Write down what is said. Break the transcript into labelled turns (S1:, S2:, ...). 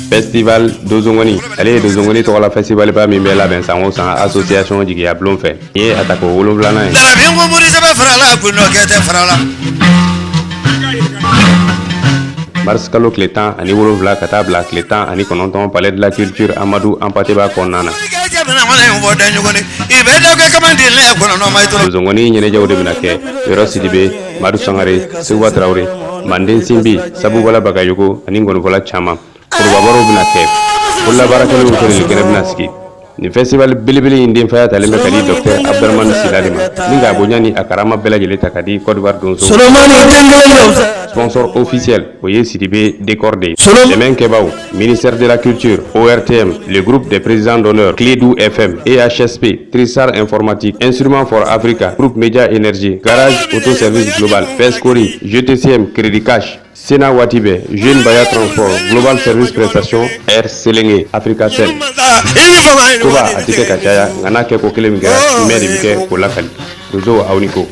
S1: Festival Dozongoni. Allez, Dozongoni, tu la festival pas mi bella ben sans association du Gia Blon fait. Et attaque au Woloflana. Mars kalo clétan ani wolofla kata bla clétan ani kononton palais de la culture Amadou Ampateba Konana. Dozongoni nyene jawde binake Yoro Sidibe Madu Sangare Sewa Traoré Manden Simbi Sabu Wala Bagayoko ani ngono vola chama pour babaro binake pour la barakale ko le kenabnaski ni festival bilibili indin faya talembe kadi docteur Abdurrahman Silalima ninga bonyani akarama bela jele takadi Côte d'Ivoire donso sponsor officiel Oye Sidibé décordé Demain Kebao ministère de la culture ORTM le groupe des présidents d'honneur Clédou FM EHSP Trissar informatique Instrument for Africa groupe Média Énergie Garage Autoservice Global Pescori GTCM Crédit Cash Sena Watibe, Jeune Baya Transport, Global Service Prestation, Air Selenge, Africa Cell. Kuba atike kachaya, ngana ke ko kele migara, imeri bike ko lakali. Ruzo auniko.